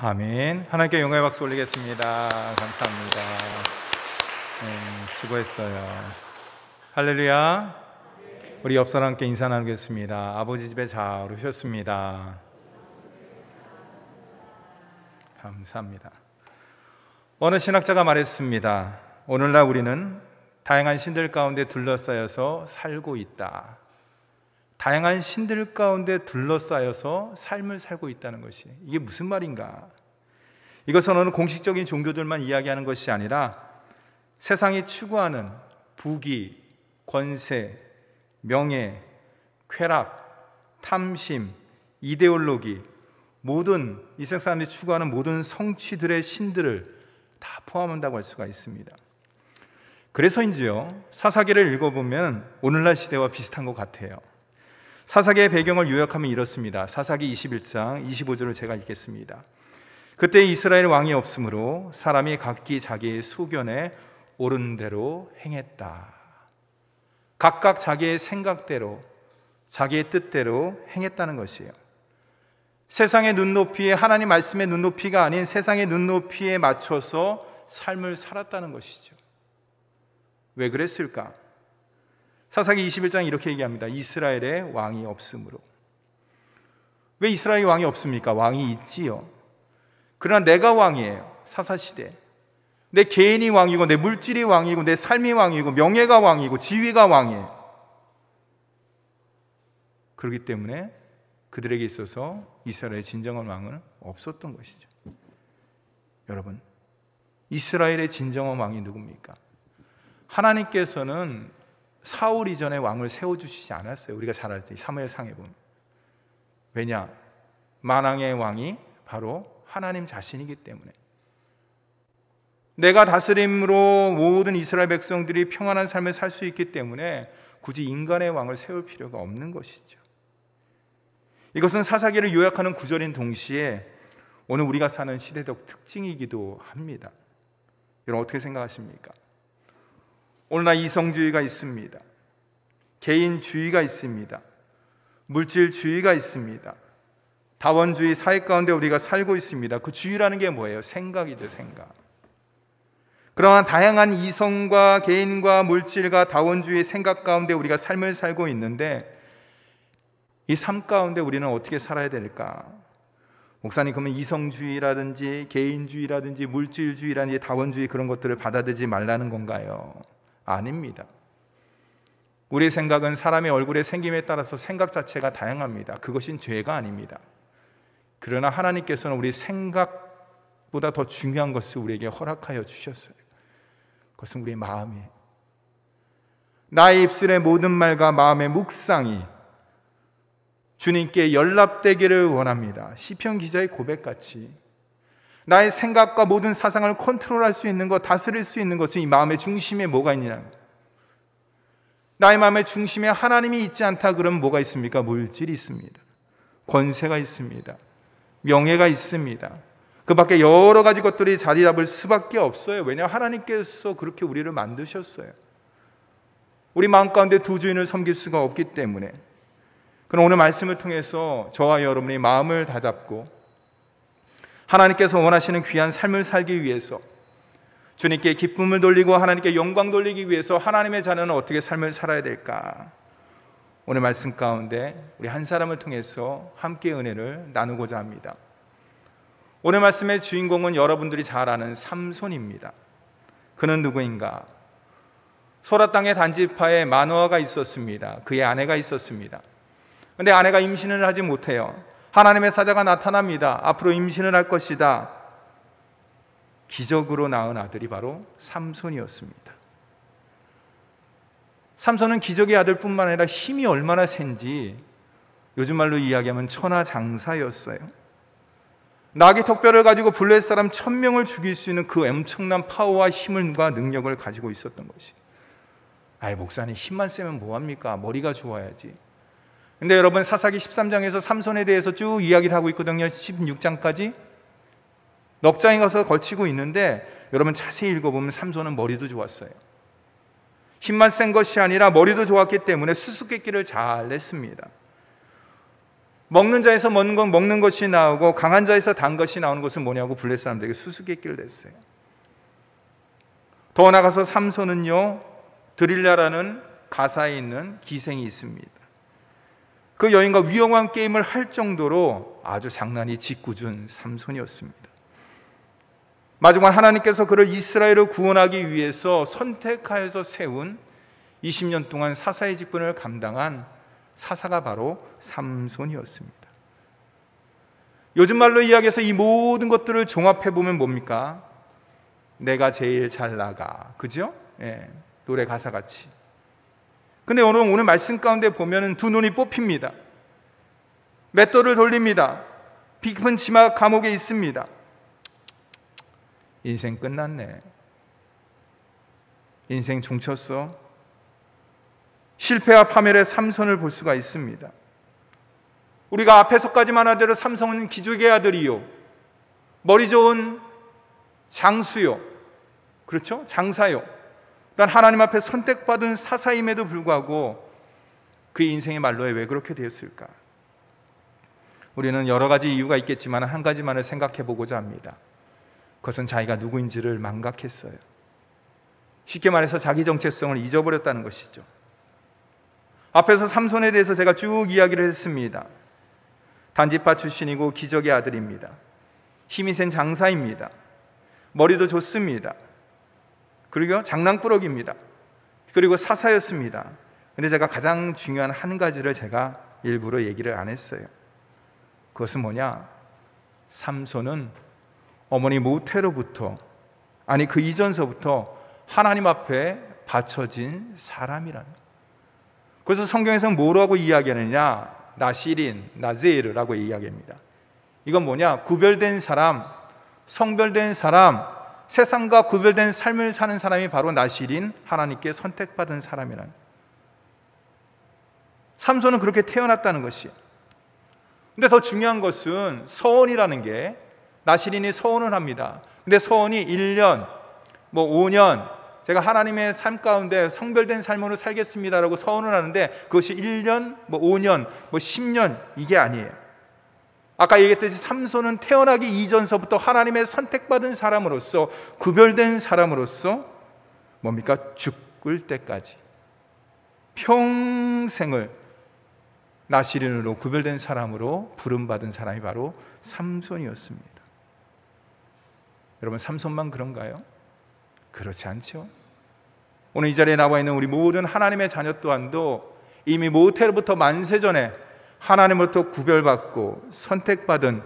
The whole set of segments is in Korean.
아멘. 하나님께 영광의 박수 올리겠습니다. 감사합니다. 수고했어요. 할렐루야. 우리 옆 사람께 인사 나누겠습니다. 아버지 집에 잘 오셨습니다. 감사합니다. 어느 신학자가 말했습니다. 오늘날 우리는 다양한 신들 가운데 둘러싸여서 살고 있다. 다양한 신들 가운데 둘러싸여서 삶을 살고 있다는 것이, 이게 무슨 말인가? 이것은 어느 공식적인 종교들만 이야기하는 것이 아니라 세상이 추구하는 부귀, 권세, 명예, 쾌락, 탐심, 이데올로기, 모든 이 세상 사람들이 추구하는 모든 성취들의 신들을 다 포함한다고 할 수가 있습니다. 그래서인지요, 사사기를 읽어보면 오늘날 시대와 비슷한 것 같아요. 사사기의 배경을 요약하면 이렇습니다. 사사기 21장 25절을 제가 읽겠습니다. 그때 이스라엘 왕이 없으므로 사람이 각기 자기의 소견에 옳은 대로 행했다. 각각 자기의 생각대로, 자기의 뜻대로 행했다는 것이에요. 세상의 눈높이에, 하나님 말씀의 눈높이가 아닌 세상의 눈높이에 맞춰서 삶을 살았다는 것이죠. 왜 그랬을까? 사사기 21장 이렇게 얘기합니다. 이스라엘에 왕이 없으므로. 왜 이스라엘에 왕이 없습니까? 왕이 있지요. 그러나 내가 왕이에요. 사사시대. 내 개인이 왕이고, 내 물질이 왕이고, 내 삶이 왕이고, 명예가 왕이고, 지위가 왕이에요. 그렇기 때문에 그들에게 있어서 이스라엘의 진정한 왕은 없었던 것이죠. 여러분, 이스라엘의 진정한 왕이 누굽니까? 하나님께서는 사울 이전에 왕을 세워주시지 않았어요. 우리가 잘 알 때 사무엘상에 보면. 왜냐? 만왕의 왕이 바로 하나님 자신이기 때문에. 내가 다스림으로 모든 이스라엘 백성들이 평안한 삶을 살 수 있기 때문에 굳이 인간의 왕을 세울 필요가 없는 것이죠. 이것은 사사기를 요약하는 구절인 동시에 오늘 우리가 사는 시대적 특징이기도 합니다. 여러분 어떻게 생각하십니까? 오늘날 이성주의가 있습니다. 개인주의가 있습니다. 물질주의가 있습니다. 다원주의 사회 가운데 우리가 살고 있습니다. 그 주의라는 게 뭐예요? 생각이죠, 생각. 그러한 다양한 이성과 개인과 물질과 다원주의의 생각 가운데 우리가 삶을 살고 있는데 이 삶 가운데 우리는 어떻게 살아야 될까? 목사님, 그러면 이성주의라든지 개인주의라든지 물질주의라든지 다원주의 그런 것들을 받아들이지 말라는 건가요? 아닙니다. 우리의 생각은 사람의 얼굴의 생김에 따라서 생각 자체가 다양합니다. 그것은 죄가 아닙니다. 그러나 하나님께서는 우리 생각보다 더 중요한 것을 우리에게 허락하여 주셨어요. 그것은 우리의 마음이에요. 나의 입술의 모든 말과 마음의 묵상이 주님께 연락되기를 원합니다. 시편 기자의 고백같이 나의 생각과 모든 사상을 컨트롤할 수 있는 것, 다스릴 수 있는 것은 이 마음의 중심에 뭐가 있느냐? 나의 마음의 중심에 하나님이 있지 않다 그러면 뭐가 있습니까? 물질이 있습니다. 권세가 있습니다. 명예가 있습니다. 그 밖에 여러 가지 것들이 자리 잡을 수밖에 없어요. 왜냐하면 하나님께서 그렇게 우리를 만드셨어요. 우리 마음 가운데 두 주인을 섬길 수가 없기 때문에. 그럼 오늘 말씀을 통해서 저와 여러분이 마음을 다잡고 하나님께서 원하시는 귀한 삶을 살기 위해서, 주님께 기쁨을 돌리고 하나님께 영광 돌리기 위해서 하나님의 자녀는 어떻게 삶을 살아야 될까? 오늘 말씀 가운데 우리 한 사람을 통해서 함께 은혜를 나누고자 합니다. 오늘 말씀의 주인공은 여러분들이 잘 아는 삼손입니다. 그는 누구인가? 소라 땅의 단지파에 마노아가 있었습니다. 그의 아내가 있었습니다. 그런데 아내가 임신을 하지 못해요. 하나님의 사자가 나타납니다. 앞으로 임신을 할 것이다. 기적으로 낳은 아들이 바로 삼손이었습니다. 삼손은 기적의 아들뿐만 아니라 힘이 얼마나 센지 요즘 말로 이야기하면 천하장사였어요. 나귀 턱뼈를 가지고 블레셋 사람 1000명을 죽일 수 있는 그 엄청난 파워와 힘과 능력을 가지고 있었던 것이. 아이, 목사님 힘만 세면 뭐합니까? 머리가 좋아야지. 근데 여러분, 사사기 13장에서 삼손에 대해서 쭉 이야기를 하고 있거든요. 16장까지 넉 장에 가서 걸치고 있는데 여러분 자세히 읽어보면 삼손은 머리도 좋았어요. 힘만 센 것이 아니라 머리도 좋았기 때문에 수수께끼를 잘 냈습니다. 먹는 자에서 먹는 것이 나오고 강한 자에서 단 것이 나오는 것은 뭐냐고 블레 사람들에게 수수께끼를 냈어요. 더 나아가서 삼손은요, 드릴라라는 가사에 있는 기생이 있습니다. 그 여인과 위험한 게임을 할 정도로 아주 장난이 짓궂은 삼손이었습니다. 마지막 하나님께서 그를 이스라엘을 구원하기 위해서 선택하여서 세운 20년 동안 사사의 직분을 감당한 사사가 바로 삼손이었습니다. 요즘 말로 이야기해서 이 모든 것들을 종합해 보면 뭡니까? 내가 제일 잘 나가, 그죠? 예, 노래 가사 같이. 근데 오늘 말씀 가운데 보면 두 눈이 뽑힙니다. 맷돌을 돌립니다. 깊은 지막 감옥에 있습니다. 인생 끝났네. 인생 종쳤어. 실패와 파멸의 삼손을 볼 수가 있습니다. 우리가 앞에서까지만 하더라도 삼손은 기족의 아들이요, 머리 좋은 장수요, 그렇죠? 장사요. 또한 하나님 앞에 선택받은 사사임에도 불구하고 그의 인생의 말로에 왜 그렇게 되었을까? 우리는 여러 가지 이유가 있겠지만 한 가지만을 생각해 보고자 합니다. 그것은 자기가 누구인지를 망각했어요. 쉽게 말해서 자기 정체성을 잊어버렸다는 것이죠. 앞에서 삼손에 대해서 제가 쭉 이야기를 했습니다. 단지파 출신이고 기적의 아들입니다. 힘이 센 장사입니다. 머리도 좋습니다. 그리고 장난꾸러기입니다. 그리고 사사였습니다. 근데 제가 가장 중요한 한 가지를 제가 일부러 얘기를 안 했어요. 그것은 뭐냐? 삼손은 어머니 모태로부터, 아니 그 이전서부터 하나님 앞에 바쳐진 사람이라는. 그래서 성경에서는 뭐라고 이야기하느냐? 나시린, 나제르라고 이야기합니다. 이건 뭐냐? 구별된 사람, 성별된 사람, 세상과 구별된 삶을 사는 사람이 바로 나시린, 하나님께 선택받은 사람이라는. 삼손은 그렇게 태어났다는 것이에요. 근데 더 중요한 것은 서원이라는 게, 나시린이 서원을 합니다. 근데 서원이 1년, 5년, 제가 하나님의 삶 가운데 성별된 삶으로 살겠습니다라고 서원을 하는데, 그것이 1년, 5년, 10년 이게 아니에요. 아까 얘기했듯이 삼손은 태어나기 이전서부터 하나님의 선택받은 사람으로서, 구별된 사람으로서 뭡니까? 죽을 때까지 평생을 나시린으로 구별된 사람으로 부름받은 사람이 바로 삼손이었습니다. 여러분, 삼손만 그런가요? 그렇지 않죠. 오늘 이 자리에 나와 있는 우리 모든 하나님의 자녀 또한도 이미 모태로부터 만세전에 하나님으로부터 구별받고 선택받은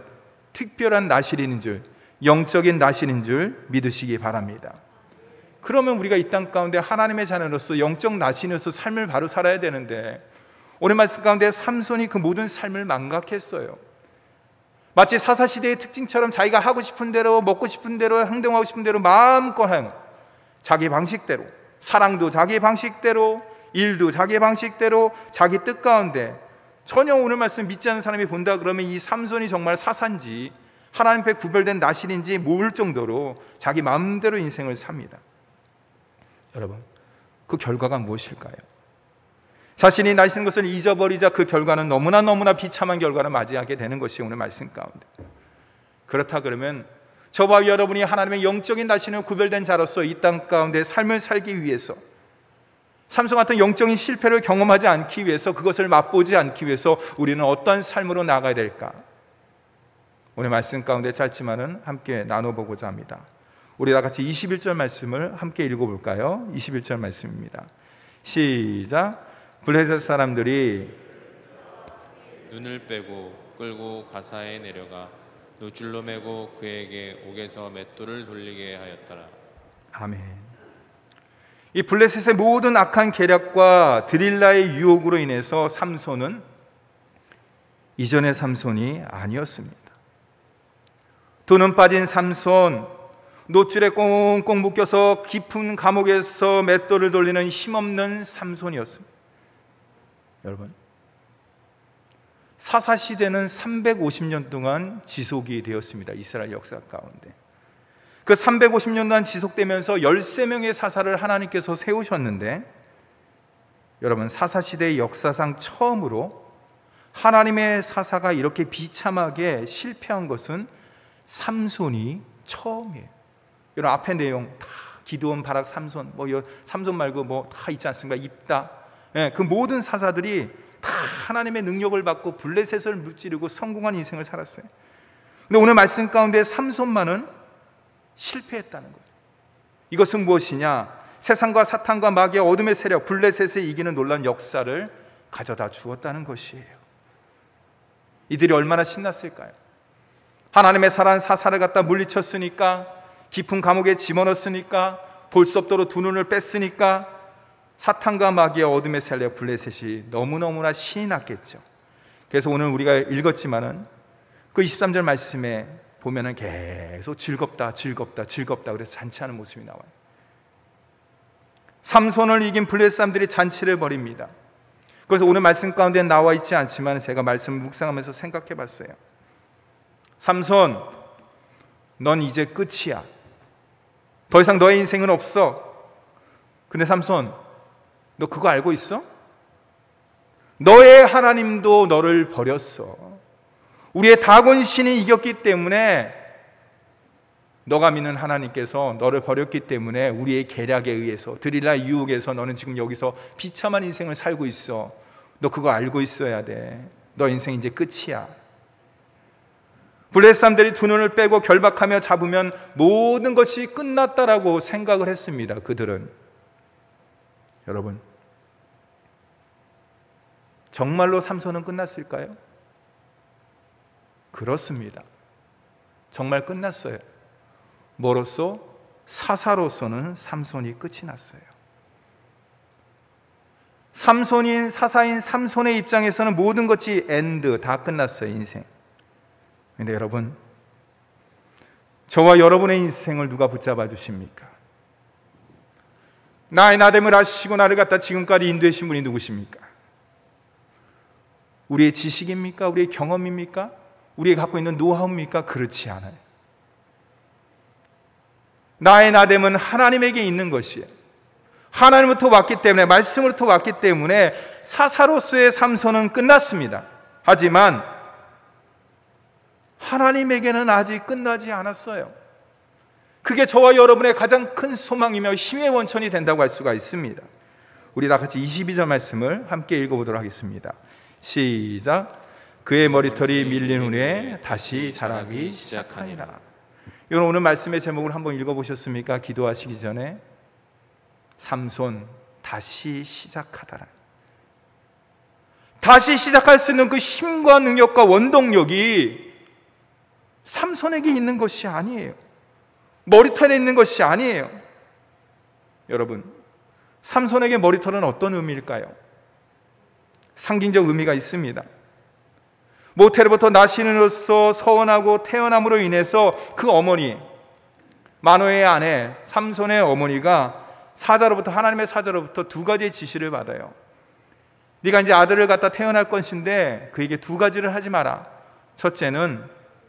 특별한 나실인 줄, 영적인 나실인 줄 믿으시기 바랍니다. 그러면 우리가 이 땅 가운데 하나님의 자녀로서 영적 나실로서 삶을 바로 살아야 되는데, 오늘 말씀 가운데 삼손이 그 모든 삶을 망각했어요. 마치 사사시대의 특징처럼 자기가 하고 싶은 대로, 먹고 싶은 대로, 행동하고 싶은 대로 마음껏 하는, 자기 방식대로, 사랑도 자기 방식대로, 일도 자기 방식대로, 자기 뜻 가운데 전혀 오늘 말씀 믿지 않는 사람이 본다 그러면 이 삼손이 정말 사사인지 하나님 앞에 구별된 나실인지 모를 정도로 자기 마음대로 인생을 삽니다. 여러분, 그 결과가 무엇일까요? 자신이 나시는 것을 잊어버리자 그 결과는 너무나 비참한 결과를 맞이하게 되는 것이 오늘 말씀 가운데. 그렇다 그러면 저와 여러분이 하나님의 영적인 나시는 구별된 자로서 이 땅 가운데 삶을 살기 위해서, 삼손 같은 영적인 실패를 경험하지 않기 위해서, 그것을 맛보지 않기 위해서 우리는 어떤 삶으로 나가야 될까? 오늘 말씀 가운데 짧지만은 함께 나눠보고자 합니다. 우리 다 같이 21절 말씀을 함께 읽어볼까요? 21절 말씀입니다. 시작. 블레셋 사람들이 눈을 빼고 끌고 가사에 내려가 노줄로 매고 그에게 옥에서 맷돌을 돌리게 하였더라. 아멘. 이 블레셋의 모든 악한 계략과 드릴라의 유혹으로 인해서 삼손은 이전의 삼손이 아니었습니다. 돈은 빠진 삼손, 노줄에 꽁꽁 묶여서 깊은 감옥에서 맷돌을 돌리는 힘없는 삼손이었습니다. 여러분, 사사시대는 350년 동안 지속이 되었습니다. 이스라엘 역사 가운데. 그 350년 동안 지속되면서 13명의 사사를 하나님께서 세우셨는데, 여러분, 사사시대의 역사상 처음으로 하나님의 사사가 이렇게 비참하게 실패한 것은 삼손이 처음이에요. 여러분 앞에 내용 다 기드온, 바락, 삼손, 삼손 말고 다 있지 않습니까? 입다. 그 모든 사사들이 다 하나님의 능력을 받고 블레셋을 무찌르고 성공한 인생을 살았어요. 근데 오늘 말씀 가운데 삼손만은 실패했다는 거예요. 이것은 무엇이냐? 세상과 사탄과 마귀의 어둠의 세력 블레셋을 이기는 놀라운 역사를 가져다 주었다는 것이에요. 이들이 얼마나 신났을까요? 하나님의 사랑한 사사를 갖다 물리쳤으니까, 깊은 감옥에 집어넣었으니까, 볼 수 없도록 두 눈을 뺐으니까 사탄과 마귀의 어둠의 세력 블레셋이 너무너무나 신이 났겠죠. 그래서 오늘 우리가 읽었지만은 그 23절 말씀에 보면은 계속 즐겁다 그래서 잔치하는 모습이 나와요. 삼손을 이긴 블레셋 사람들이 잔치를 벌입니다. 그래서 오늘 말씀 가운데 나와 있지 않지만 제가 말씀을 묵상하면서 생각해 봤어요. 삼손, 넌 이제 끝이야. 더 이상 너의 인생은 없어. 근데 삼손, 너 그거 알고 있어? 너의 하나님도 너를 버렸어. 우리의 다곤 신이 이겼기 때문에, 너가 믿는 하나님께서 너를 버렸기 때문에 우리의 계략에 의해서, 드릴라의 유혹에서 너는 지금 여기서 비참한 인생을 살고 있어. 너 그거 알고 있어야 돼. 너 인생 이제 끝이야. 블레셋 사람들이 두 눈을 빼고 결박하며 잡으면 모든 것이 끝났다라고 생각을 했습니다. 그들은. 여러분, 정말로 삼손은 끝났을까요? 그렇습니다. 정말 끝났어요. 뭐로써? 사사로서는 삼손이 끝이 났어요. 삼손인 사사인 삼손의 입장에서는 모든 것이 엔드, 다 끝났어요. 인생. 근데 여러분, 저와 여러분의 인생을 누가 붙잡아 주십니까? 나의 나됨을 아시고 나를 갖다 지금까지 인도하신 분이 누구십니까? 우리의 지식입니까? 우리의 경험입니까? 우리가 갖고 있는 노하우입니까? 그렇지 않아요. 나의 나됨은 하나님에게 있는 것이에요. 하나님으로부터 왔기 때문에, 말씀으로부터 왔기 때문에 사사로서의 삼손은 끝났습니다. 하지만 하나님에게는 아직 끝나지 않았어요. 그게 저와 여러분의 가장 큰 소망이며 힘의 원천이 된다고 할 수가 있습니다. 우리 다 같이 22절 말씀을 함께 읽어보도록 하겠습니다. 시작. 그의 머리털이 밀린 후에 다시 자라기 시작하니라. 여러분, 오늘 말씀의 제목을 한번 읽어보셨습니까? 기도하시기 전에. 삼손, 다시 시작하다라. 다시 시작할 수 있는 그 힘과 능력과 원동력이 삼손에게 있는 것이 아니에요. 머리털에 있는 것이 아니에요. 여러분, 삼손에게 머리털은 어떤 의미일까요? 상징적 의미가 있습니다. 모태로부터 나시는으로서 서원하고 태어남으로 인해서 그 어머니, 마노의 아내 삼손의 어머니가 사자로부터, 하나님의 사자로부터 두 가지의 지시를 받아요. 네가 이제 아들을 갖다 태어날 것인데 그에게 두 가지를 하지 마라. 첫째는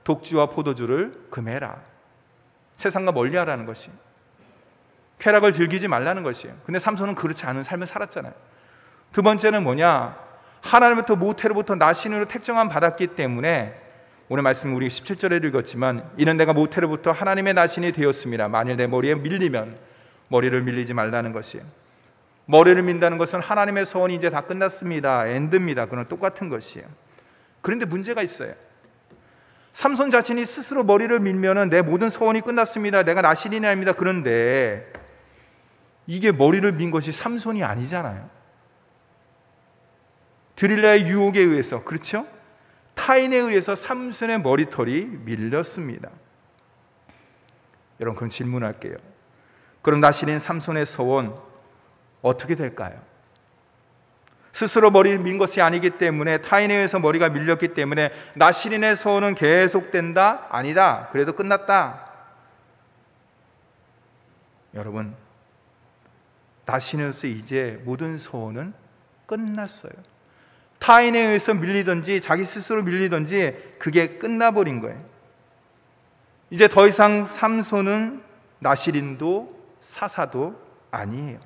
독주와 포도주를 금해라. 세상과 멀리하라는 것이, 쾌락을 즐기지 말라는 것이에요. 근데 삼손은 그렇지 않은 삶을 살았잖아요. 두 번째는 뭐냐? 하나님부터 모태로부터 나신으로 택정함 받았기 때문에, 오늘 말씀 우리 17절에 읽었지만, 이는 내가 모태로부터 하나님의 나신이 되었습니다. 만일 내 머리에 밀리면 머리를 밀리지 말라는 것이에요. 머리를 민다는 것은 하나님의 소원이 이제 다 끝났습니다. 엔드입니다. 그건 똑같은 것이에요. 그런데 문제가 있어요. 삼손 자신이 스스로 머리를 밀면은 내 모든 소원이 끝났습니다. 내가 나신이 아닙니다. 그런데 이게 머리를 민 것이 삼손이 아니잖아요. 드릴라의 유혹에 의해서, 그렇죠? 타인에 의해서 삼손의 머리털이 밀렸습니다. 여러분, 그럼 질문할게요. 그럼 나신인 삼손의 소원 어떻게 될까요? 스스로 머리를 민 것이 아니기 때문에, 타인에 의해서 머리가 밀렸기 때문에 나신인의 소원은 계속된다? 아니다. 그래도 끝났다. 여러분, 나신으로서 이제 모든 소원은 끝났어요. 타인에 의해서 밀리든지 자기 스스로 밀리든지 그게 끝나버린 거예요. 이제 더 이상 삼손은 나실인도 사사도 아니에요.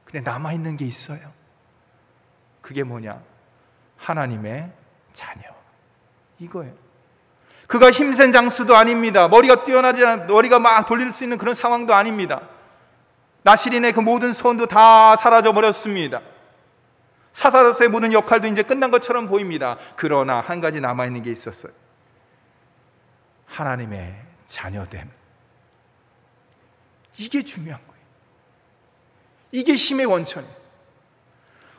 근데 남아있는 게 있어요. 그게 뭐냐? 하나님의 자녀. 이거예요. 그가 힘센 장수도 아닙니다. 머리가 뛰어나지 않아, 머리가 막 돌릴 수 있는 그런 상황도 아닙니다. 나시린의 그 모든 소원도 다 사라져 버렸습니다. 사사로서의 모든 역할도 이제 끝난 것처럼 보입니다. 그러나 한 가지 남아있는 게 있었어요. 하나님의 자녀됨. 이게 중요한 거예요. 이게 힘의 원천이에요.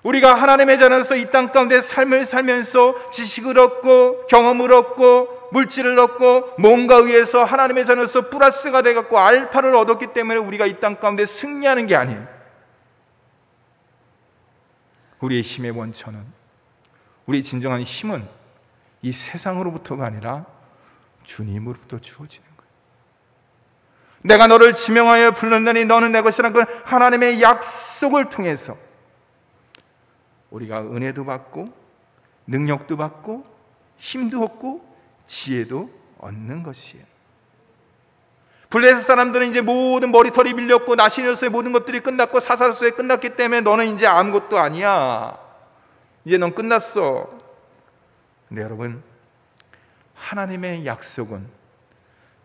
우리가 하나님의 자녀로서 이 땅 가운데 삶을 살면서 지식을 얻고 경험을 얻고 물질을 얻고 뭔가 의해서 하나님의 자녀로서 플러스가 돼갖고 알파를 얻었기 때문에 우리가 이 땅 가운데 승리하는 게 아니에요. 우리의 힘의 원천은, 우리의 진정한 힘은 이 세상으로부터가 아니라 주님으로부터 주어지는 거예요. 내가 너를 지명하여 불렀느니 너는 내 것이라는 그 하나님의 약속을 통해서 우리가 은혜도 받고 능력도 받고 힘도 얻고 지혜도 얻는 것이에요. 블레셋 사람들은 이제 모든 머리털이 밀렸고 나시린으로서의 모든 것들이 끝났고 사사로서의 끝났기 때문에 너는 이제 아무것도 아니야. 이제 넌 끝났어. 근데 여러분, 하나님의 약속은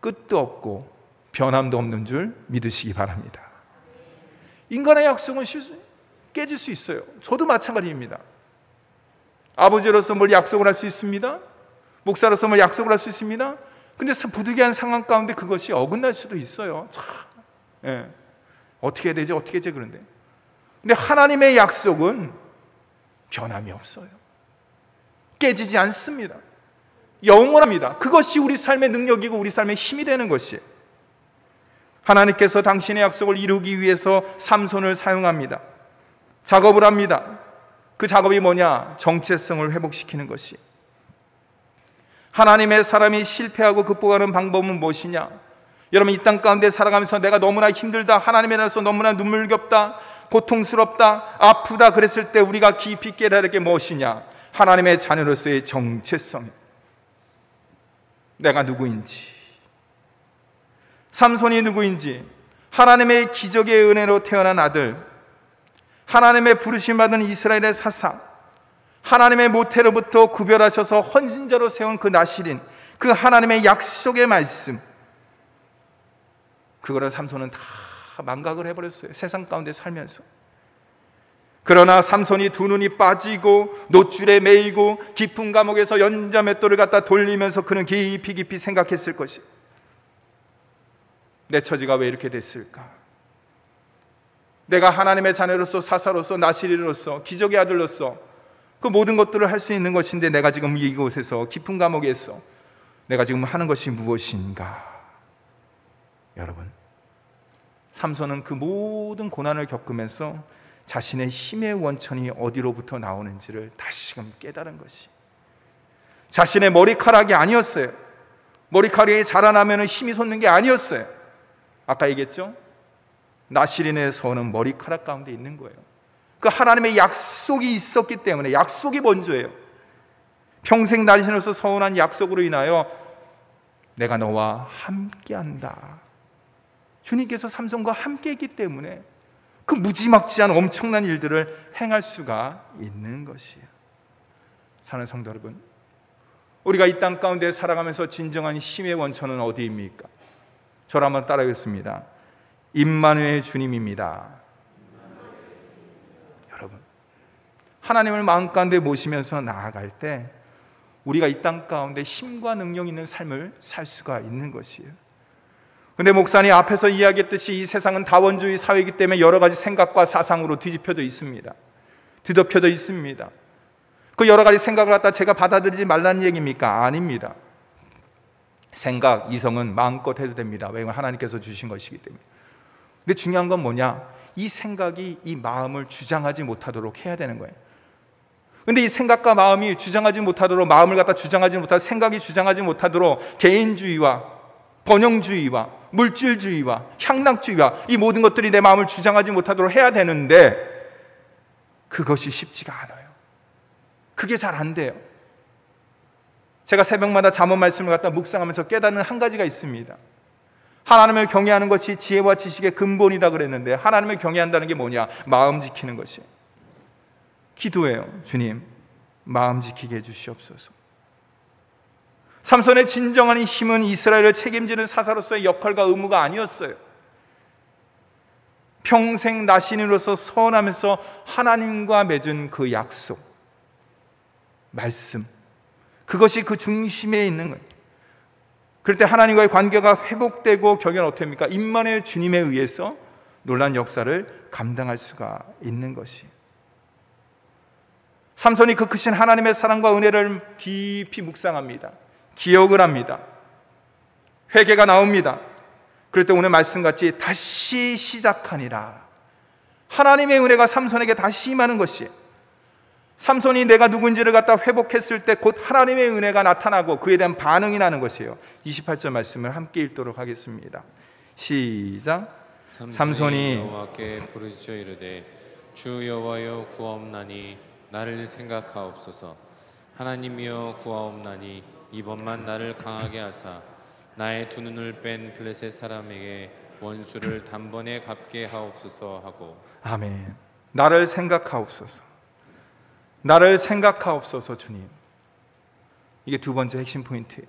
끝도 없고 변함도 없는 줄 믿으시기 바랍니다. 인간의 약속은 깨질 수 있어요. 저도 마찬가지입니다. 아버지로서 뭘 약속을 할 수 있습니다. 목사로서 뭘 약속을 할 수 있습니다. 근데 부득이한 상황 가운데 그것이 어긋날 수도 있어요. 참, 예. 어떻게 해야 되지? 어떻게 해야 되지? 그런데 근데 하나님의 약속은 변함이 없어요. 깨지지 않습니다. 영원합니다. 그것이 우리 삶의 능력이고 우리 삶의 힘이 되는 것이에요. 하나님께서 당신의 약속을 이루기 위해서 삼손을 사용합니다. 작업을 합니다. 그 작업이 뭐냐? 정체성을 회복시키는 것이. 하나님의 사람이 실패하고 극복하는 방법은 무엇이냐? 여러분, 이 땅 가운데 살아가면서 내가 너무나 힘들다, 하나님에 대해서 너무나 눈물겹다, 고통스럽다, 아프다 그랬을 때 우리가 깊이 깨달을 게 무엇이냐? 하나님의 자녀로서의 정체성. 내가 누구인지, 삼손이 누구인지, 하나님의 기적의 은혜로 태어난 아들, 하나님의 부르심 받은 이스라엘의 사사, 하나님의 모태로부터 구별하셔서 헌신자로 세운 그 나시린, 그 하나님의 약속의 말씀, 그거를 삼손은 다 망각을 해버렸어요. 세상 가운데 살면서. 그러나 삼손이 두 눈이 빠지고 노줄에 매이고 깊은 감옥에서 연자맷돌을 갖다 돌리면서 그는 깊이 생각했을 것이, 내 처지가 왜 이렇게 됐을까? 내가 하나님의 자녀로서, 사사로서, 나시린으로서, 기적의 아들로서 그 모든 것들을 할 수 있는 것인데 내가 지금 이곳에서 깊은 감옥에서 내가 지금 하는 것이 무엇인가? 여러분, 삼손은 그 모든 고난을 겪으면서 자신의 힘의 원천이 어디로부터 나오는지를 다시금 깨달은 것이, 자신의 머리카락이 아니었어요. 머리카락이 자라나면 힘이 솟는 게 아니었어요. 아까 얘기했죠? 나시린의 소원은 머리카락 가운데 있는 거예요. 그 하나님의 약속이 있었기 때문에, 약속이 먼저예요. 평생 나시린으로서 서운한 약속으로 인하여 내가 너와 함께한다. 주님께서 삼손과 함께했기 때문에 그 무지막지한 엄청난 일들을 행할 수가 있는 것이에요. 사랑하는 성도 여러분, 우리가 이 땅 가운데 살아가면서 진정한 힘의 원천은 어디입니까? 저를 한번 따라하겠습니다. 임마누엘 주님입니다. 여러분, 하나님을 마음 가운데 모시면서 나아갈 때 우리가 이 땅 가운데 힘과 능력 있는 삶을 살 수가 있는 것이에요. 근데 목사님 앞에서 이야기했듯이 이 세상은 다원주의 사회이기 때문에 여러 가지 생각과 사상으로 뒤집혀져 있습니다. 뒤덮여져 있습니다. 그 여러 가지 생각을 갖다 제가 받아들이지 말라는 얘기입니까? 아닙니다. 생각, 이성은 마음껏 해도 됩니다. 왜냐하면 하나님께서 주신 것이기 때문에. 근데 중요한 건 뭐냐? 이 생각이 이 마음을 주장하지 못하도록 해야 되는 거예요. 근데 이 생각과 마음이 주장하지 못하도록, 마음을 갖다 주장하지 못하도록, 생각이 주장하지 못하도록 개인주의와 번영주의와 물질주의와 향락주의와 이 모든 것들이 내 마음을 주장하지 못하도록 해야 되는데 그것이 쉽지가 않아요. 그게 잘 안 돼요. 제가 새벽마다 잠언 말씀을 갖다 묵상하면서 깨닫는 한 가지가 있습니다. 하나님을 경외하는 것이 지혜와 지식의 근본이다 그랬는데, 하나님을 경외한다는 게 뭐냐? 마음 지키는 것이 기도예요. 주님, 마음 지키게 해주시옵소서. 삼손의 진정한 힘은 이스라엘을 책임지는 사사로서의 역할과 의무가 아니었어요. 평생 나신으로서 서원하면서 하나님과 맺은 그 약속, 말씀, 그것이 그 중심에 있는 거예요. 그럴 때 하나님과의 관계가 회복되고 결국은 어떻게 합니까? 임마누엘 주님에 의해서 놀라운 역사를 감당할 수가 있는 것이. 삼손이 그 크신 하나님의 사랑과 은혜를 깊이 묵상합니다. 기억을 합니다. 회개가 나옵니다. 그럴 때 오늘 말씀같이 다시 시작하니라. 하나님의 은혜가 삼손에게 다시 임하는 것이, 삼손이 내가 누군지를 갖다 회복했을 때 곧 하나님의 은혜가 나타나고 그에 대한 반응이 나는 것이에요. 28절 말씀을 함께 읽도록 하겠습니다. 시작. 삼손이 여호와께 부르짖어 이르되 주 여호와여 구하옵나니 나를 생각하옵소서. 하나님이여 구하옵나니 이번만 나를 강하게 하사 나의 두 눈을 뺀 블레셋 사람에게 원수를 단번에 갚게 하옵소서 하고. 아멘. 나를 생각하옵소서. 나를 생각하옵소서. 주님, 이게 두 번째 핵심 포인트예요.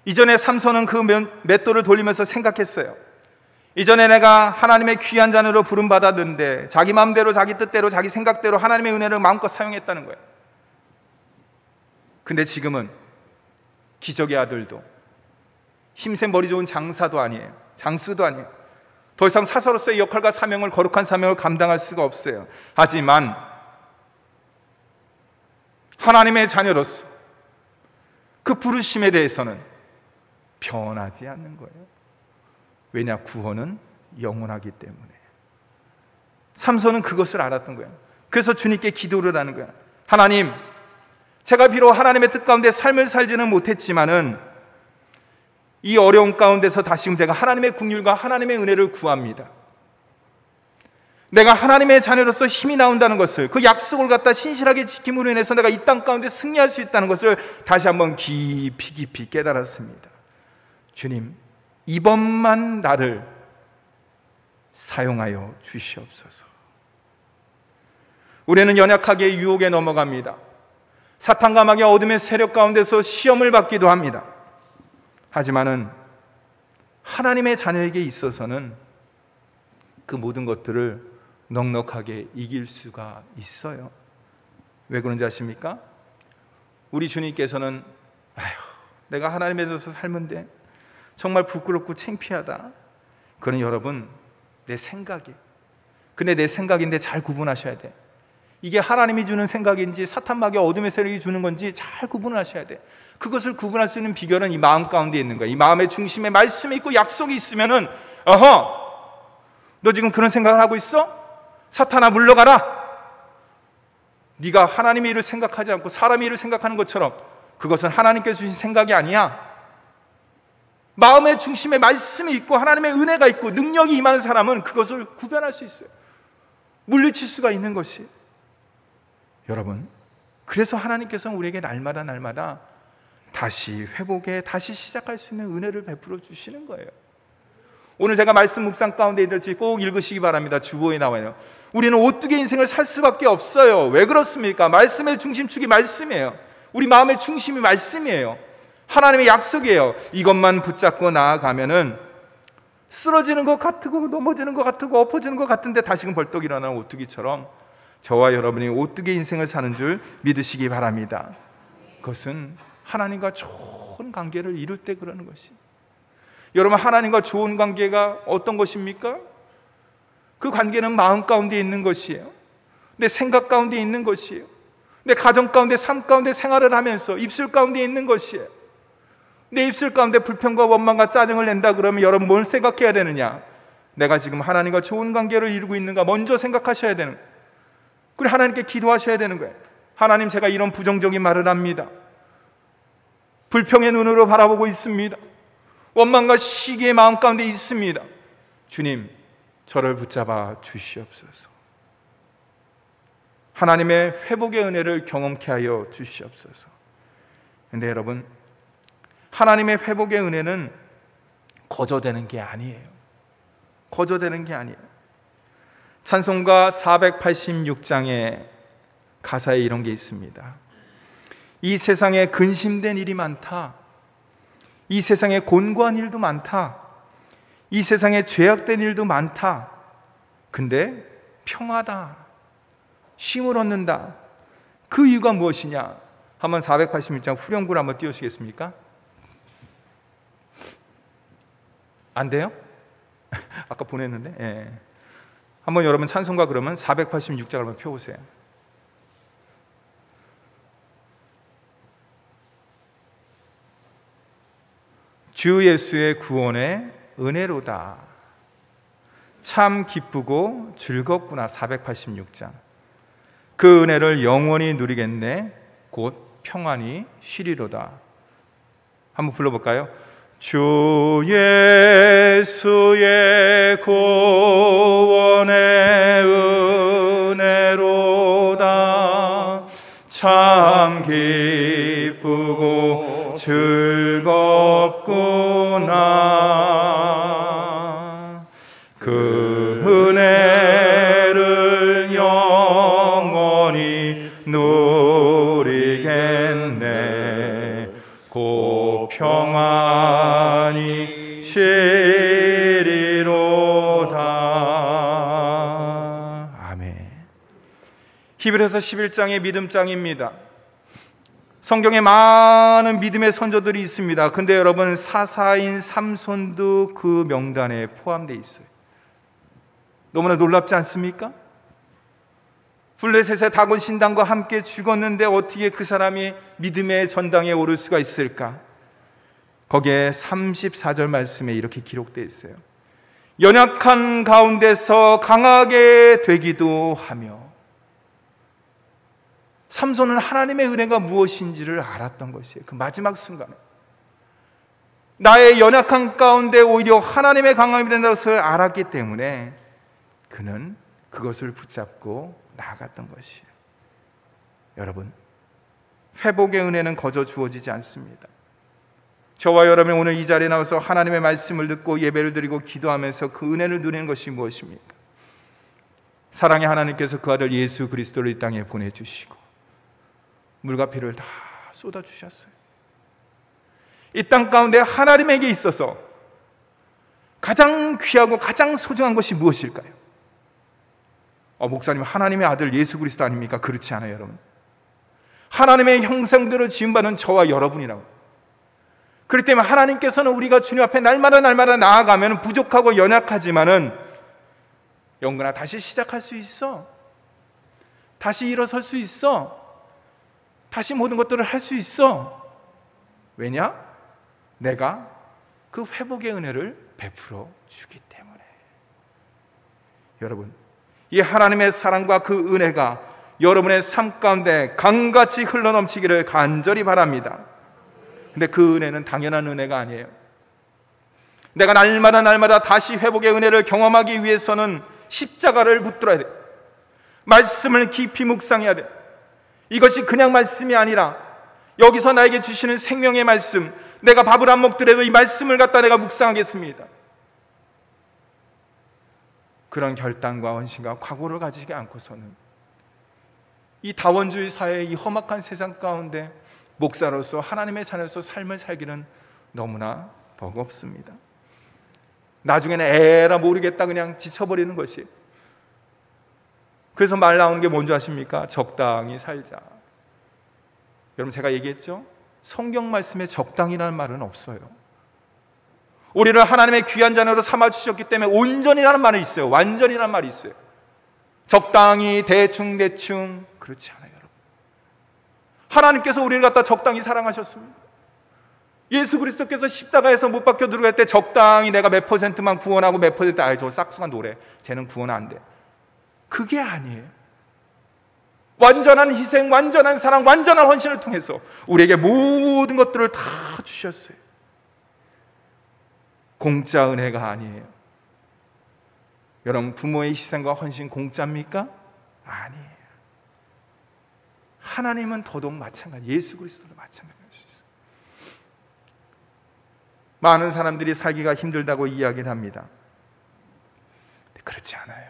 이전에 삼손은 그 맷돌을 돌리면서 생각했어요. 이전에 내가 하나님의 귀한 자녀로 부름받았는데 자기 마음대로 자기 뜻대로 자기 생각대로 하나님의 은혜를 마음껏 사용했다는 거예요. 근데 지금은 기적의 아들도 힘센 머리 좋은 장사도 아니에요. 장수도 아니에요. 더 이상 사사로서의 역할과 사명을, 거룩한 사명을 감당할 수가 없어요. 하지만 하나님의 자녀로서 그 부르심에 대해서는 변하지 않는 거예요. 왜냐? 구원은 영원하기 때문에. 삼손은 그것을 알았던 거예요. 그래서 주님께 기도를 하는 거예요. 하나님, 제가 비록 하나님의 뜻 가운데 삶을 살지는 못했지만은 이 어려운 가운데서 다시금 제가 하나님의 긍휼과 하나님의 은혜를 구합니다. 내가 하나님의 자녀로서 힘이 나온다는 것을, 그 약속을 갖다 신실하게 지킴으로 인해서 내가 이 땅 가운데 승리할 수 있다는 것을 다시 한번 깊이 깨달았습니다. 주님, 이번만 나를 사용하여 주시옵소서. 우리는 연약하게 유혹에 넘어갑니다. 사탄과 마귀 어둠의 세력 가운데서 시험을 받기도 합니다. 하지만은 하나님의 자녀에게 있어서는 그 모든 것들을 넉넉하게 이길 수가 있어요. 왜 그런지 아십니까? 우리 주님께서는 내가 하나님에 대해서 살면데 정말 부끄럽고 창피하다. 그건 여러분, 내 생각이. 근데 내 생각인데 잘 구분하셔야 돼. 이게 하나님이 주는 생각인지 사탄 마귀 어둠의 세력이 주는 건지 잘 구분을 하셔야 돼. 그것을 구분할 수 있는 비결은 이 마음 가운데 있는 거야. 이 마음의 중심에 말씀이 있고 약속이 있으면은, 너 지금 그런 생각을 하고 있어? 사탄아, 물러가라. 네가 하나님의 일을 생각하지 않고 사람의 일을 생각하는 것처럼 그것은 하나님께서 주신 생각이 아니야. 마음의 중심에 말씀이 있고 하나님의 은혜가 있고 능력이 임하는 사람은 그것을 구별할 수 있어요. 물리칠 수가 있는 것이. 여러분, 그래서 하나님께서는 우리에게 날마다 다시 회복에 다시 시작할 수 있는 은혜를 베풀어 주시는 거예요. 오늘 제가 말씀 묵상 가운데 있듯이 꼭 읽으시기 바랍니다. 주보에 나와요. 우리는 오뚜기 인생을 살 수밖에 없어요. 왜 그렇습니까? 말씀의 중심축이 말씀이에요. 우리 마음의 중심이 말씀이에요. 하나님의 약속이에요. 이것만 붙잡고 나아가면은 쓰러지는 것 같고 넘어지는 것 같고 엎어지는 것 같은데 다시금 벌떡 일어나는 오뚜기처럼 저와 여러분이 오뚜기 인생을 사는 줄 믿으시기 바랍니다. 그것은 하나님과 좋은 관계를 이룰 때 그러는 것이. 여러분, 하나님과 좋은 관계가 어떤 것입니까? 그 관계는 마음 가운데 있는 것이에요. 내 생각 가운데 있는 것이에요. 내 가정 가운데, 삶 가운데 생활을 하면서 입술 가운데 있는 것이에요. 내 입술 가운데 불평과 원망과 짜증을 낸다 그러면 여러분 뭘 생각해야 되느냐? 내가 지금 하나님과 좋은 관계를 이루고 있는가 먼저 생각하셔야 되는 거예요. 그리고 하나님께 기도하셔야 되는 거예요. 하나님, 제가 이런 부정적인 말을 합니다. 불평의 눈으로 바라보고 있습니다. 원망과 시기의 마음 가운데 있습니다. 주님, 저를 붙잡아 주시옵소서. 하나님의 회복의 은혜를 경험케 하여 주시옵소서. 그런데 여러분, 하나님의 회복의 은혜는 거저되는 게 아니에요. 거저되는 게 아니에요. 찬송가 486장에 가사에 이런 게 있습니다. 이 세상에 근심된 일이 많다. 이 세상에 곤고한 일도 많다. 이 세상에 죄악된 일도 많다. 근데 평화다. 쉼을 얻는다. 그 이유가 무엇이냐? 한번 486장 후렴구를 한번 띄워주시겠습니까? 안 돼요? 아까 보냈는데. 예. 한번 여러분 찬송가 그러면 486장을 한번 펴보세요. 주 예수의 구원의 은혜로다. 참 기쁘고 즐겁구나. 486장. 그 은혜를 영원히 누리겠네. 곧 평안히 쉬리로다. 한번 불러볼까요? 주 예수의 구원의 은혜로다. 참 기쁘고 즐겁구나. 그 은혜를 영원히 누리겠네. 곧 평안히 쉬리로다. 아멘. 히브리서 11장의 믿음장입니다. 성경에 많은 믿음의 선조들이 있습니다. 근데 여러분, 사사인 삼손도 그 명단에 포함되어 있어요. 너무나 놀랍지 않습니까? 블레셋의 다곤 신당과 함께 죽었는데 어떻게 그 사람이 믿음의 전당에 오를 수가 있을까? 거기에 34절 말씀에 이렇게 기록되어 있어요. 연약한 가운데서 강하게 되기도 하며. 삼손은 하나님의 은혜가 무엇인지를 알았던 것이에요. 그 마지막 순간에 나의 연약한 가운데 오히려 하나님의 강함이 된다는 것을 알았기 때문에 그는 그것을 붙잡고 나아갔던 것이에요. 여러분, 회복의 은혜는 거저 주어지지 않습니다. 저와 여러분이 오늘 이 자리에 나와서 하나님의 말씀을 듣고 예배를 드리고 기도하면서 그 은혜를 누리는 것이 무엇입니까? 사랑의 하나님께서 그 아들 예수 그리스도를 이 땅에 보내주시고 물과 피를 다 쏟아주셨어요. 이 땅 가운데 하나님에게 있어서 가장 귀하고 가장 소중한 것이 무엇일까요? 목사님, 하나님의 아들 예수 그리스도 아닙니까? 그렇지 않아요, 여러분. 하나님의 형상대로 지음받은 저와 여러분이라고. 그렇기 때문에 하나님께서는 우리가 주님 앞에 날마다 나아가면 부족하고 연약하지만은 영근아, 다시 시작할 수 있어. 다시 일어설 수 있어. 다시 모든 것들을 할 수 있어. 왜냐? 내가 그 회복의 은혜를 베풀어 주기 때문에. 여러분, 이 하나님의 사랑과 그 은혜가 여러분의 삶 가운데 강같이 흘러넘치기를 간절히 바랍니다. 근데 그 은혜는 당연한 은혜가 아니에요. 내가 날마다 다시 회복의 은혜를 경험하기 위해서는 십자가를 붙들어야 돼. 말씀을 깊이 묵상해야 돼. 이것이 그냥 말씀이 아니라 여기서 나에게 주시는 생명의 말씀, 내가 밥을 안 먹더라도 이 말씀을 갖다 내가 묵상하겠습니다. 그런 결단과 헌신과 각오를 가지지 않고서는 이 다원주의 사회의 이 험악한 세상 가운데 목사로서 하나님의 자녀로서 삶을 살기는 너무나 버겁습니다. 나중에는 에라 모르겠다 그냥 지쳐버리는 것이. 그래서 말 나오는 게 뭔지 아십니까? 적당히 살자. 여러분, 제가 얘기했죠? 성경 말씀에 적당이라는 말은 없어요. 우리를 하나님의 귀한 자녀로 삼아주셨기 때문에 온전이라는 말이 있어요. 완전이라는 말이 있어요. 적당히, 대충 그렇지 않아요, 여러분. 하나님께서 우리를 갖다 적당히 사랑하셨습니다. 예수 그리스도께서 십자가에서 못 박혀 들어갈 때 적당히 내가 몇 %만 구원하고 몇 %, 저 싹수가 노래, 쟤는 구원 안 돼. 그게 아니에요. 완전한 희생, 완전한 사랑, 완전한 헌신을 통해서 우리에게 모든 것들을 다 주셨어요. 공짜 은혜가 아니에요. 여러분, 부모의 희생과 헌신 공짜입니까? 아니에요. 하나님은 더더욱 마찬가지, 예수 그리스도도 마찬가지일 수 있어요. 많은 사람들이 살기가 힘들다고 이야기를 합니다. 그렇지 않아요.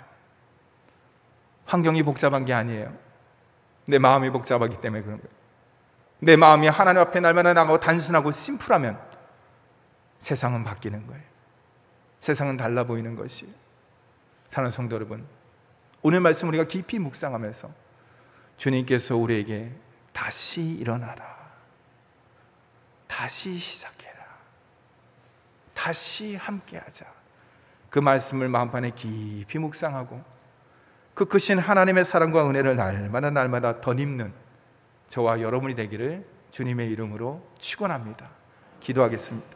환경이 복잡한 게 아니에요. 내 마음이 복잡하기 때문에 그런 거예요. 내 마음이 하나님 앞에 날마다 나가고 단순하고 심플하면 세상은 바뀌는 거예요. 세상은 달라 보이는 것이. 사랑하는 성도 여러분, 오늘 말씀 우리가 깊이 묵상하면서 주님께서 우리에게 다시 일어나라, 다시 시작해라, 다시 함께하자, 그 말씀을 마음판에 깊이 묵상하고 그 크신 하나님의 사랑과 은혜를 날마다 덧입는 저와 여러분이 되기를 주님의 이름으로 축원합니다. 기도하겠습니다.